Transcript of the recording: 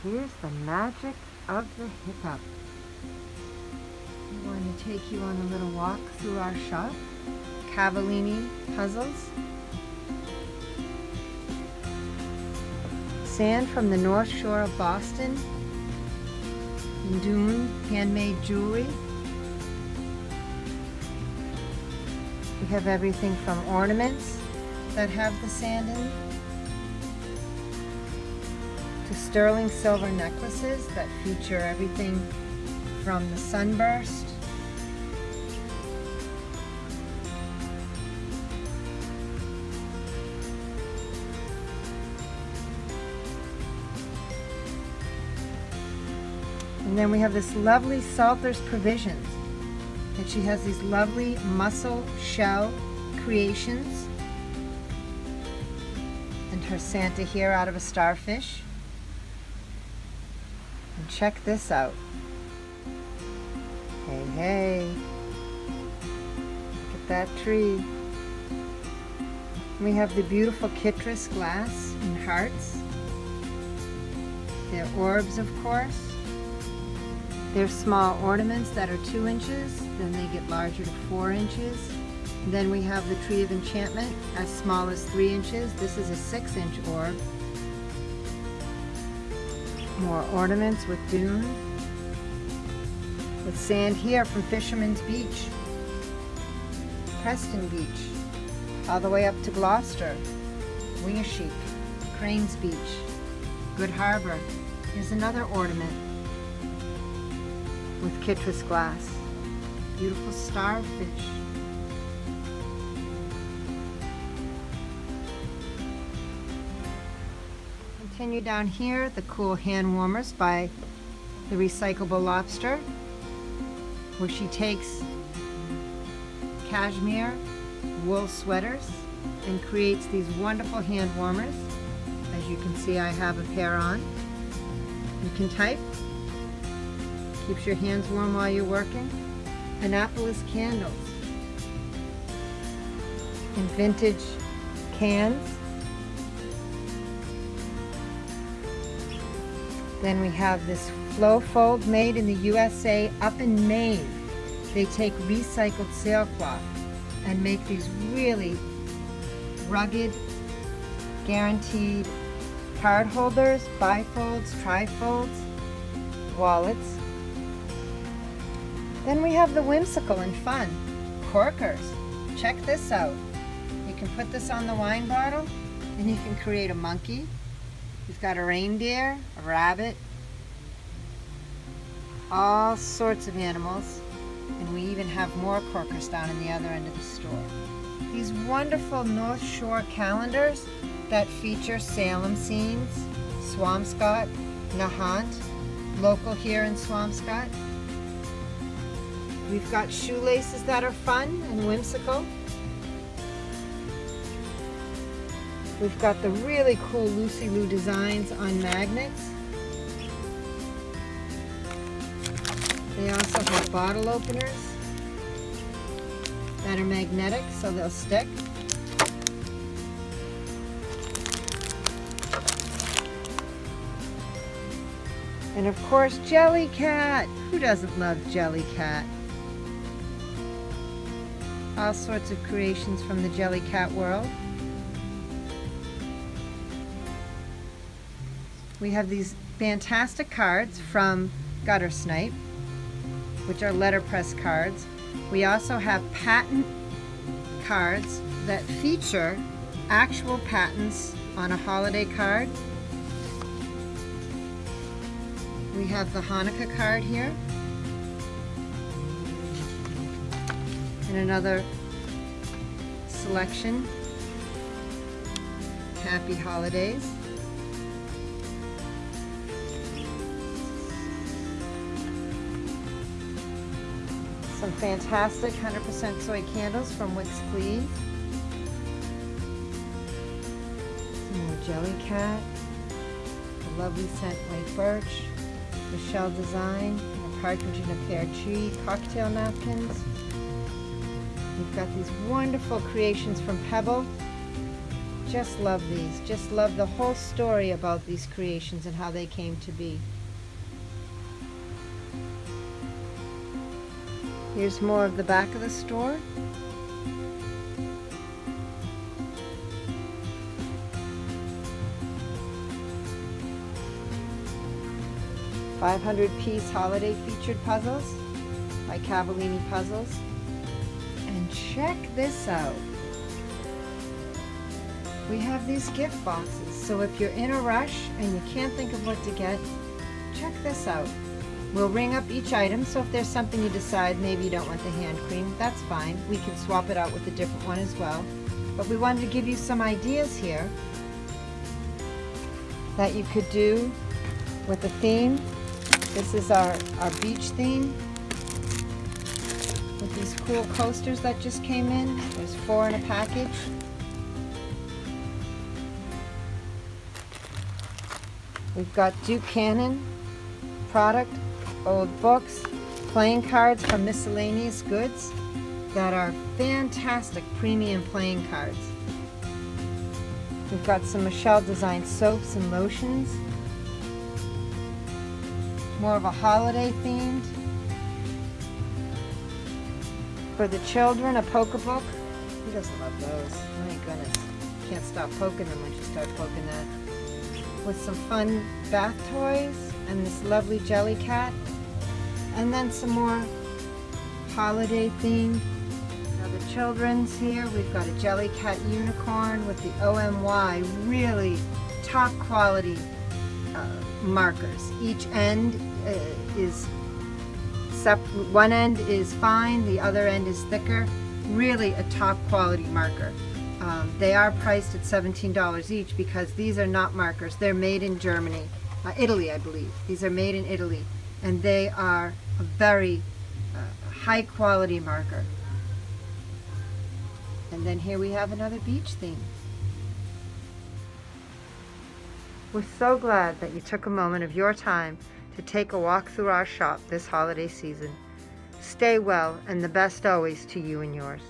Here's the magic of the hiccup. I want to take you on a little walk through our shop. Cavallini puzzles. Sand from the North Shore of Boston. Dune handmade jewelry. We have everything from ornaments that have the sand in to sterling silver necklaces that feature everything from the sunburst and then we have this lovely Salter's Provisions, and she has these lovely mussel shell creations and her Santa here out of a starfish. And check this out. Hey, hey. Look at that tree. We have the beautiful citrus glass in hearts. They're orbs, of course. They're small ornaments that are 2 inches, then they get larger to 4 inches. And then we have the Tree of Enchantment, as small as 3 inches. This is a 6-inch orb. More ornaments with dune. With sand here from Fisherman's Beach, Preston Beach, all the way up to Gloucester, Wingasheek, Cranes Beach, Good Harbor. Here's another ornament with citrus glass. Beautiful starfish. Continue down here, the cool hand warmers by the Recyclable Lobster, where she takes cashmere wool sweaters and creates these wonderful hand warmers. As you can see, I have a pair on. You can type. Keeps your hands warm while you're working. Annapolis candles in vintage cans. Then we have this flow fold made in the USA up in Maine. They take recycled sailcloth and make these really rugged, guaranteed card holders, bifolds, trifolds, wallets. Then we have the whimsical and fun corkers. Check this out. You can put this on the wine bottle and you can create a monkey. You've got a reindeer, a rabbit, all sorts of animals, and we even have more corkers down in the other end of the store. These wonderful North Shore calendars that feature Salem scenes, Swampscott, Nahant, local here in Swampscott. We've got shoelaces that are fun and whimsical. We've got the really cool Lucy Lou designs on magnets. They also have bottle openers that are magnetic, so they'll stick. And of course, Jellycat. Who doesn't love Jellycat? All sorts of creations from the Jellycat world. We have these fantastic cards from Gutter Snipe, which are letterpress cards. We also have patent cards that feature actual patents on a holiday card. We have the Hanukkah card here. And another selection. Happy holidays. Some fantastic 100% soy candles from Wicks Cleve. Some more Jellycat. The lovely scent White Birch. The shell design. A partridge in a pear tree. Cocktail napkins. We've got these wonderful creations from Pebble. just love these. Just love the whole story about these creations and how they came to be. Here's more of the back of the store. $500-piece holiday featured puzzles by Cavallini Puzzles. And check this out. We have these gift boxes. So if you're in a rush and you can't think of what to get, check this out. We'll ring up each item, so if there's something you decide maybe you don't want the hand cream, that's fine. We can swap it out with a different one as well. But we wanted to give you some ideas here that you could do with the theme. This is our beach theme with these cool coasters that just came in. There's 4 in a package. We've got Duke Cannon product, old books, playing cards from Miscellaneous Goods that are fantastic premium playing cards. We've got some Michelle designed soaps and lotions. More of a holiday themed. For the children, a poker book. Who doesn't love those? My goodness. Can't stop poking them once you start poking that. With some fun bath toys and this lovely jelly cat. And then some more holiday themed. Now the children's here. We've got a jelly cat unicorn with the OMY, really top quality markers. Each end is separate. One end is fine, the other end is thicker. Really a top quality marker. They are priced at $17 each because these are not markers. They're made in Germany, Italy, I believe. These are made in Italy, and they are a very high quality marker. And then here we have another beach theme. We're so glad that you took a moment of your time to take a walk through our shop this holiday season. Stay well, and the best always to you and yours.